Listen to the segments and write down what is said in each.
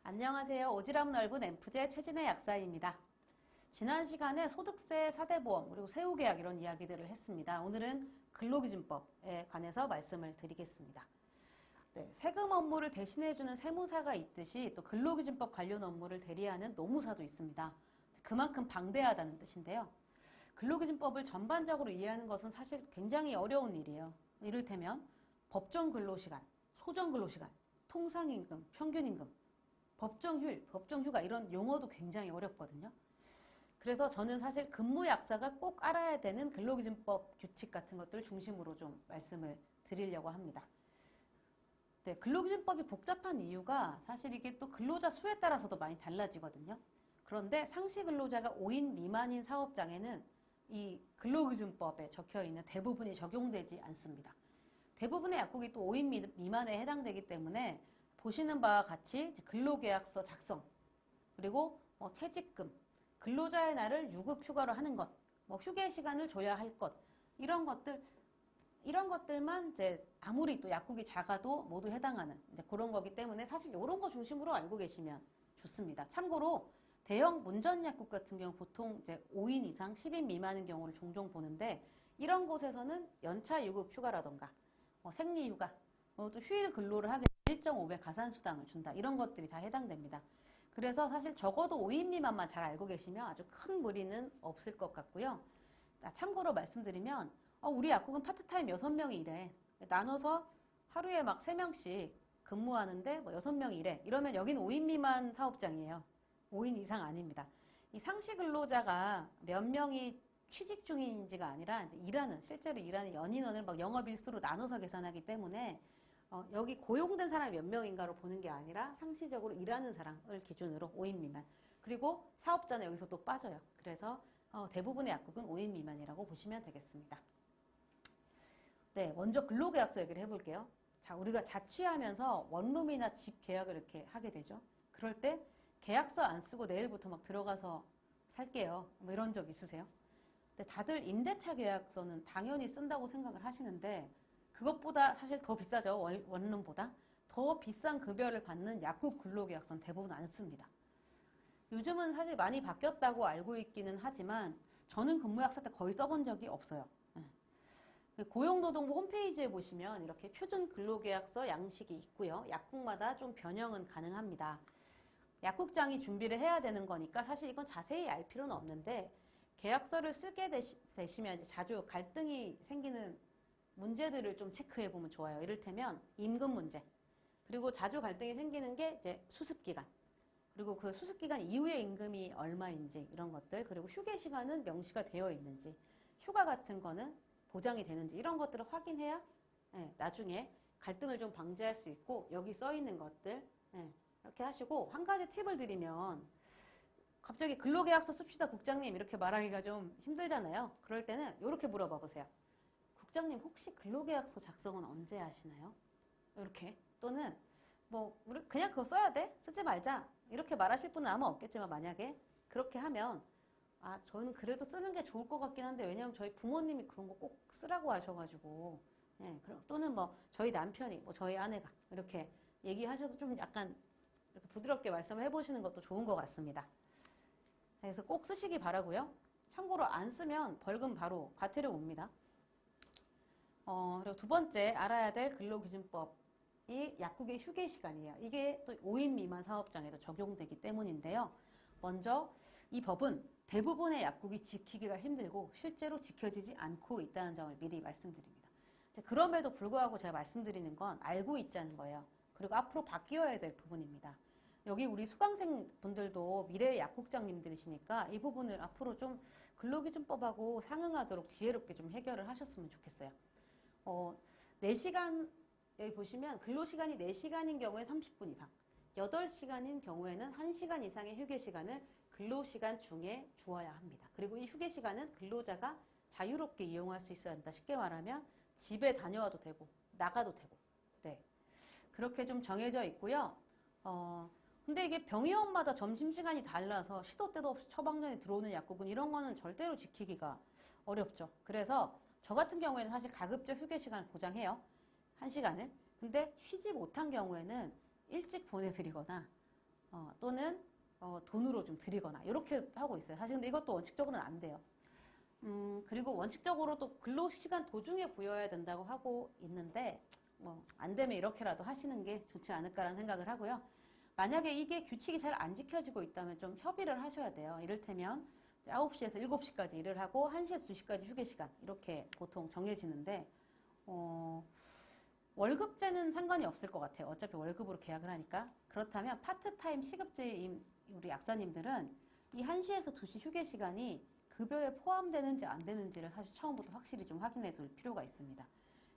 안녕하세요. 오지랖 넓은 엠프제 최진혜 약사입니다. 지난 시간에 소득세, 사대보험, 그리고 세후계약 이런 이야기들을 했습니다. 오늘은 근로기준법에 관해서 말씀을 드리겠습니다. 네, 세금 업무를 대신해주는 세무사가 있듯이 또 근로기준법 관련 업무를 대리하는 노무사도 있습니다. 그만큼 방대하다는 뜻인데요. 근로기준법을 전반적으로 이해하는 것은 사실 굉장히 어려운 일이에요. 이를테면 법정 근로시간, 소정 근로시간, 통상임금, 평균임금, 법정휴일, 법정휴가 이런 용어도 굉장히 어렵거든요. 그래서 저는 사실 근무약사가 꼭 알아야 되는 근로기준법 규칙 같은 것들 중심으로 좀 말씀을 드리려고 합니다. 네, 근로기준법이 복잡한 이유가 사실 이게 또 근로자 수에 따라서도 많이 달라지거든요. 그런데 상시 근로자가 5인 미만인 사업장에는 이 근로기준법에 적혀있는 대부분이 적용되지 않습니다. 대부분의 약국이 또 5인 미만에 해당되기 때문에 보시는 바와 같이 근로계약서 작성, 그리고 퇴직금, 근로자의 날을 유급휴가로 하는 것, 휴게 시간을 줘야 할 것, 이런 것들만 이제 아무리 또 약국이 작아도 모두 해당하는 이제 그런 거기 때문에 사실 이런 거 중심으로 알고 계시면 좋습니다. 참고로 대형 문전 약국 같은 경우 보통 이제 5인 이상 10인 미만인 경우를 종종 보는데 이런 곳에서는 연차 유급휴가라던가 생리휴가, 또 휴일 근로를 하게 1.5배 가산수당을 준다. 이런 것들이 다 해당됩니다. 그래서 사실 적어도 5인 미만만 잘 알고 계시면 아주 큰 무리는 없을 것 같고요. 참고로 말씀드리면 우리 약국은 파트타임 6명이 일해. 나눠서 하루에 막 3명씩 근무하는데 6명이 일해. 이러면 여기는 5인 미만 사업장이에요. 5인 이상 아닙니다. 이 상시 근로자가 몇 명이 취직 중인지가 아니라 이제 실제로 일하는 연인원을 막 영업일수로 나눠서 계산하기 때문에 여기 고용된 사람이 몇 명인가로 보는 게 아니라 상시적으로 일하는 사람을 기준으로 5인 미만. 그리고 사업자는 여기서 또 빠져요. 그래서 대부분의 약국은 5인 미만이라고 보시면 되겠습니다. 네, 먼저 근로계약서 얘기를 해볼게요. 자, 우리가 자취하면서 원룸이나 집 계약을 이렇게 하게 되죠. 그럴 때 계약서 안 쓰고 내일부터 막 들어가서 살게요. 이런 적 있으세요? 근데 다들 임대차 계약서는 당연히 쓴다고 생각을 하시는데 그것보다 사실 더 비싸죠. 원룸보다. 더 비싼 급여를 받는 약국 근로계약서는 대부분 안 씁니다. 요즘은 사실 많이 바뀌었다고 알고 있기는 하지만 저는 근무약서 때 거의 써본 적이 없어요. 고용노동부 홈페이지에 보시면 이렇게 표준 근로계약서 양식이 있고요. 약국마다 좀 변형은 가능합니다. 약국장이 준비를 해야 되는 거니까 사실 이건 자세히 알 필요는 없는데 계약서를 쓰게 되시면 자주 갈등이 생기는 문제들을 좀 체크해 보면 좋아요. 이를테면 임금 문제, 그리고 자주 갈등이 생기는 게 이제 수습기간, 그리고 그 수습기간 이후의 임금이 얼마인지 이런 것들, 그리고 휴게 시간은 명시가 되어 있는지, 휴가 같은 거는 보장이 되는지 이런 것들을 확인해야 나중에 갈등을 좀 방지할 수 있고 여기 써 있는 것들 이렇게 하시고 한 가지 팁을 드리면 갑자기 근로계약서 씁시다 국장님 이렇게 말하기가 좀 힘들잖아요. 그럴 때는 이렇게 물어봐 보세요. 국장님 혹시 근로계약서 작성은 언제 하시나요? 이렇게. 또는 우리 그냥 그거 써야 돼? 쓰지 말자. 이렇게 말하실 분은 아마 없겠지만 만약에 그렇게 하면 저는 그래도 쓰는 게 좋을 것 같긴 한데 왜냐면 저희 부모님이 그런 거 꼭 쓰라고 하셔가지고 또는 저희 남편이 저희 아내가 이렇게 얘기하셔서 좀 약간 이렇게 부드럽게 말씀을 해보시는 것도 좋은 것 같습니다. 그래서 꼭 쓰시기 바라고요. 참고로 안 쓰면 벌금 바로 과태료 옵니다. 그리고 두 번째 알아야 될 근로기준법이 약국의 휴게 시간이에요. 이게 또 5인 미만 사업장에도 적용되기 때문인데요. 먼저 이 법은 대부분의 약국이 지키기가 힘들고 실제로 지켜지지 않고 있다는 점을 미리 말씀드립니다. 그럼에도 불구하고 제가 말씀드리는 건 알고 있자는 거예요. 그리고 앞으로 바뀌어야 될 부분입니다. 여기 우리 수강생 분들도 미래의 약국장님들이시니까 이 부분을 앞으로 좀 근로기준법하고 상응하도록 지혜롭게 좀 해결을 하셨으면 좋겠어요. 4시간, 여기 보시면 근로시간이 4시간인 경우에 30분 이상, 8시간인 경우에는 1시간 이상의 휴게시간을 근로시간 중에 주어야 합니다. 그리고 이 휴게시간은 근로자가 자유롭게 이용할 수 있어야 한다. 쉽게 말하면 집에 다녀와도 되고 나가도 되고 그렇게 좀 정해져 있고요. 근데 이게 병의원마다 점심시간이 달라서 시도 때도 없이 처방전이 들어오는 약국은 이런 거는 절대로 지키기가 어렵죠. 그래서 저 같은 경우에는 사실 가급적 휴게 시간을 보장해요. 1시간을. 근데 쉬지 못한 경우에는 일찍 보내드리거나 또는 돈으로 좀 드리거나 이렇게 하고 있어요. 사실 근데 이것도 원칙적으로는 안 돼요. 그리고 원칙적으로 또 근로시간 도중에 부여해야 된다고 하고 있는데 뭐 안 되면 이렇게라도 하시는 게 좋지 않을까라는 생각을 하고요. 만약에 이게 규칙이 잘 안 지켜지고 있다면 좀 협의를 하셔야 돼요. 이를테면 9시에서 7시까지 일을 하고 1시에서 2시까지 휴게 시간 이렇게 보통 정해지는데 월급제는 상관이 없을 것 같아요. 어차피 월급으로 계약을 하니까. 그렇다면 파트타임 시급제인 우리 약사님들은 이 1시에서 2시 휴게 시간이 급여에 포함되는지 안 되는지를 사실 처음부터 확실히 좀 확인해 둘 필요가 있습니다.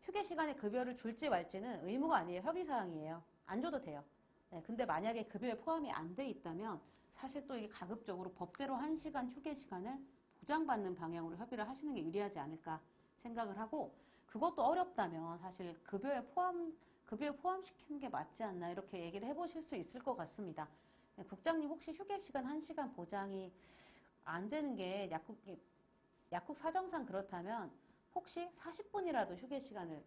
휴게 시간에 급여를 줄지 말지는 의무가 아니에요. 협의사항이에요. 안 줘도 돼요. 네, 근데 만약에 급여에 포함이 안 돼 있다면 사실 또 이게 가급적으로 법대로 1시간 휴게 시간을 보장받는 방향으로 협의를 하시는 게 유리하지 않을까 생각을 하고 그것도 어렵다면 사실 급여에 포함시키는 게 맞지 않나 이렇게 얘기를 해보실 수 있을 것 같습니다. 네, 국장님 혹시 휴게 시간 1시간 보장이 안 되는 게 약국 사정상 그렇다면 혹시 40분이라도 휴게 시간을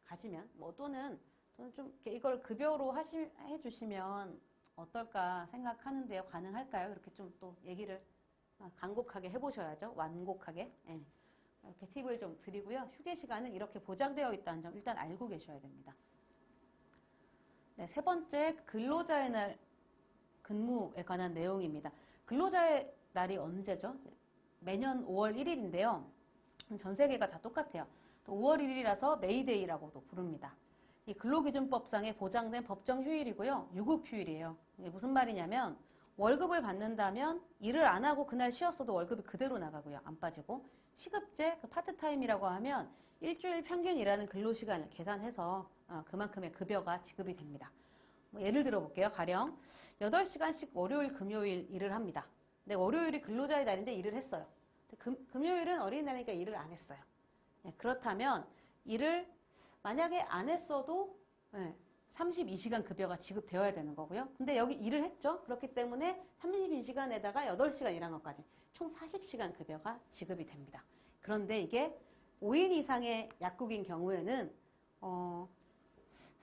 가지면 뭐 또는 좀 이걸 급여로 해주시면 어떨까 생각하는데요. 가능할까요? 이렇게 좀 또 얘기를 간곡하게 해보셔야죠. 완곡하게. 예. 이렇게 팁을 좀 드리고요. 휴게 시간은 이렇게 보장되어 있다는 점 일단 알고 계셔야 됩니다. 네, 세 번째 근로자의 날 근무에 관한 내용입니다. 근로자의 날이 언제죠? 매년 5월 1일인데요. 전 세계가 다 똑같아요. 또 5월 1일이라서 메이데이라고도 부릅니다. 이 근로기준법상에 보장된 법정 휴일이고요. 유급휴일이에요. 이게 무슨 말이냐면 월급을 받는다면 일을 안 하고 그날 쉬었어도 월급이 그대로 나가고요. 안 빠지고 시급제, 파트타임이라고 하면 일주일 평균 일하는 근로시간을 계산해서 그만큼의 급여가 지급이 됩니다. 뭐 예를 들어 볼게요. 가령 8시간씩 월요일, 금요일 일을 합니다. 근데 월요일이 근로자의 날인데 일을 했어요. 금요일은 어린이날이니까 일을 안 했어요. 네, 그렇다면 일을 만약에 안 했어도 32시간 급여가 지급되어야 되는 거고요. 근데 여기 일을 했죠. 그렇기 때문에 32시간에다가 8시간 일한 것까지 총 40시간 급여가 지급이 됩니다. 그런데 이게 5인 이상의 약국인 경우에는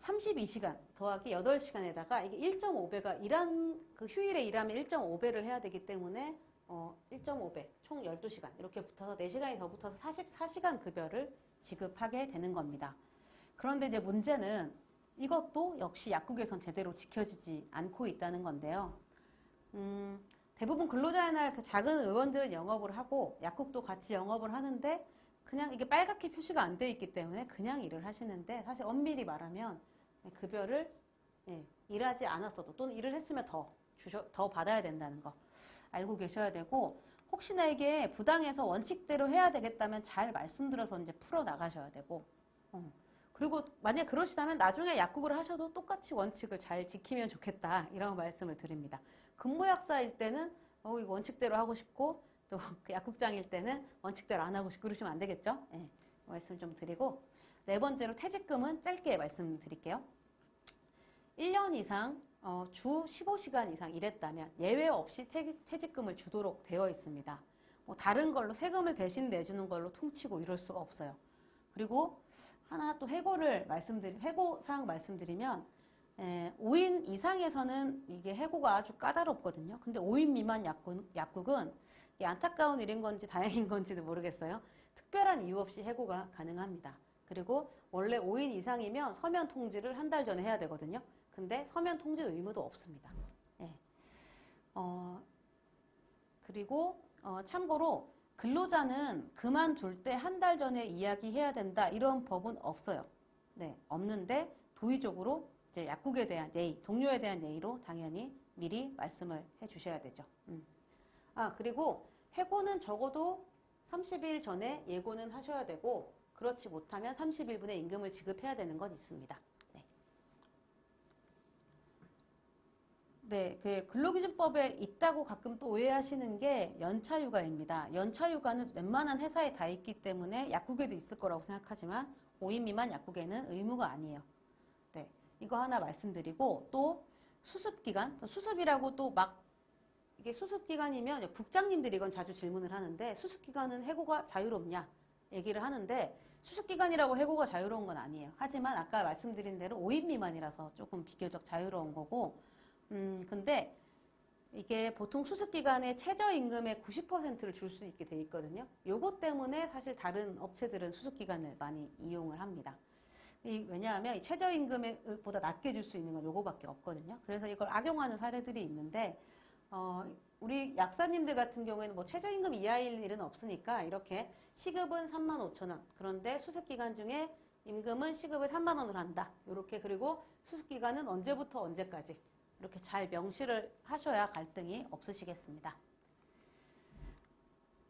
32시간 더하기 8시간에다가 이게 1.5배가 그 휴일에 일하면 1.5배를 해야 되기 때문에 1.5배, 총 12시간 이렇게 붙어서 4시간이 더 붙어서 44시간 급여를 지급하게 되는 겁니다. 그런데 이제 문제는 이것도 역시 약국에선 제대로 지켜지지 않고 있다는 건데요. 대부분 근로자의 날 그 작은 의원들은 영업을 하고 약국도 같이 영업을 하는데 그냥 이게 빨갛게 표시가 안 돼 있기 때문에 그냥 일을 하시는데 사실 엄밀히 말하면 급여를 일하지 않았어도 또는 일을 했으면 더 받아야 된다는 거 알고 계셔야 되고 혹시나 이게 부당해서 원칙대로 해야 되겠다면 잘 말씀드려서 이제 풀어 나가셔야 되고 그리고 만약 그러시다면 나중에 약국을 하셔도 똑같이 원칙을 잘 지키면 좋겠다 이런 말씀을 드립니다. 근무약사일 때는 이거 원칙대로 하고 싶고 또 그 약국장일 때는 원칙대로 안 하고 싶고 그러시면 안 되겠죠? 네, 말씀 좀 드리고 네 번째로 퇴직금은 짧게 말씀드릴게요. 1년 이상 주 15시간 이상 일했다면 예외 없이 퇴직금을 주도록 되어 있습니다. 뭐 다른 걸로 세금을 대신 내주는 걸로 퉁치고 이럴 수가 없어요. 그리고 하나 또 해고사항 말씀드리면 5인 이상에서는 이게 해고가 아주 까다롭거든요. 근데 5인 미만 약국은 이게 안타까운 일인 건지 다행인 건지도 모르겠어요. 특별한 이유 없이 해고가 가능합니다. 그리고 원래 5인 이상이면 서면 통지를 한 달 전에 해야 되거든요. 근데 서면 통지 의무도 없습니다. 네. 그리고 참고로 근로자는 그만둘 때 한 달 전에 이야기해야 된다 이런 법은 없어요. 네, 없는데 도의적으로 이제 약국에 대한 예의, 동료에 대한 예의로 당연히 미리 말씀을 해주셔야 되죠. 그리고 해고는 적어도 30일 전에 예고는 하셔야 되고 그렇지 못하면 30일분의 임금을 지급해야 되는 건 있습니다. 네, 그 근로기준법에 있다고 가끔 또 오해하시는 게 연차휴가입니다. 연차휴가는 웬만한 회사에 다 있기 때문에 약국에도 있을 거라고 생각하지만 5인 미만 약국에는 의무가 아니에요. 네, 이거 하나 말씀드리고 또 수습기간, 수습이라고 또 막 이게 수습기간이면 국장님들이 이건 자주 질문을 하는데 수습기간은 해고가 자유롭냐 얘기를 하는데 수습기간이라고 해고가 자유로운 건 아니에요. 하지만 아까 말씀드린 대로 5인 미만이라서 조금 비교적 자유로운 거고 근데 이게 보통 수습기간에 최저임금의 90%를 줄 수 있게 돼 있거든요. 요것 때문에 사실 다른 업체들은 수습기간을 많이 이용을 합니다. 왜냐하면 이 최저임금보다 낮게 줄 수 있는 건 요거밖에 없거든요. 그래서 이걸 악용하는 사례들이 있는데, 우리 약사님들 같은 경우에는 뭐 최저임금 이하일 일은 없으니까 이렇게 시급은 35,000원. 그런데 수습기간 중에 임금은 시급을 3만 원으로 한다. 요렇게 그리고 수습기간은 언제부터 언제까지 이렇게 잘 명시를 하셔야 갈등이 없으시겠습니다.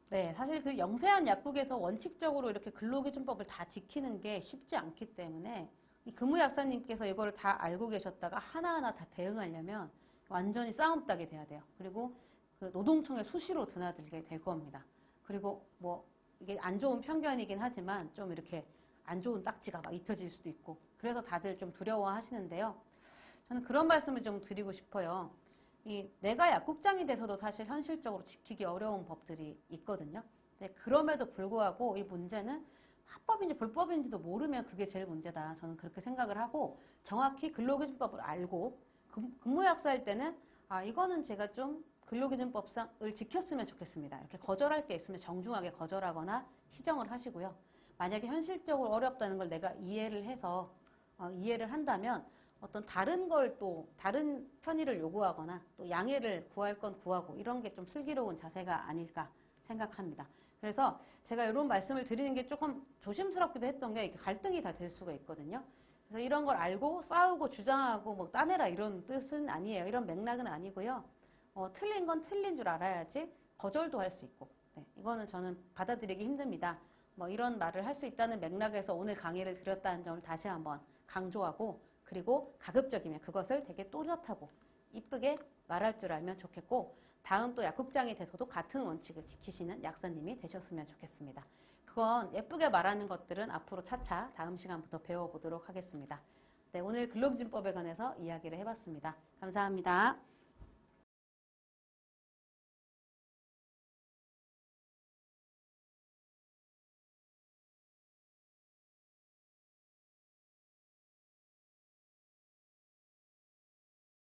네, 사실 그 영세한 약국에서 원칙적으로 이렇게 근로기준법을 다 지키는 게 쉽지 않기 때문에 이 근무약사님께서 이거를 다 알고 계셨다가 하나하나 다 대응하려면 완전히 싸움 따게 돼야 돼요. 그리고 그 노동청에 수시로 드나들게 될 겁니다. 그리고 뭐 이게 안 좋은 편견이긴 하지만 좀 이렇게 안 좋은 딱지가 막 입혀질 수도 있고 그래서 다들 좀 두려워 하시는데요. 저는 그런 말씀을 좀 드리고 싶어요. 내가 약국장이 돼서도 사실 현실적으로 지키기 어려운 법들이 있거든요. 근데 그럼에도 불구하고 이 문제는 합법인지 불법인지도 모르면 그게 제일 문제다. 저는 그렇게 생각을 하고 정확히 근로기준법을 알고 근무약사일 때는 이거는 제가 좀 근로기준법상을 지켰으면 좋겠습니다. 이렇게 거절할 게 있으면 정중하게 거절하거나 시정을 하시고요. 만약에 현실적으로 어렵다는 걸 내가 이해를 해서 이해를 한다면 어떤 다른 걸 또 다른 편의를 요구하거나 또 양해를 구할 건 구하고 이런 게 좀 슬기로운 자세가 아닐까 생각합니다. 그래서 제가 이런 말씀을 드리는 게 조금 조심스럽기도 했던 게 갈등이 다 될 수가 있거든요. 그래서 이런 걸 알고 싸우고 주장하고 뭐 따내라 이런 뜻은 아니에요. 이런 맥락은 아니고요. 틀린 건 틀린 줄 알아야지 거절도 할 수 있고. 네, 이거는 저는 받아들이기 힘듭니다. 뭐 이런 말을 할 수 있다는 맥락에서 오늘 강의를 드렸다는 점을 다시 한번 강조하고 그리고 가급적이면 그것을 되게 또렷하고 이쁘게 말할 줄 알면 좋겠고 다음 또 약국장이 돼서도 같은 원칙을 지키시는 약사님이 되셨으면 좋겠습니다. 그건 예쁘게 말하는 것들은 앞으로 차차 다음 시간부터 배워보도록 하겠습니다. 네, 오늘 근로기준법에 관해서 이야기를 해봤습니다. 감사합니다.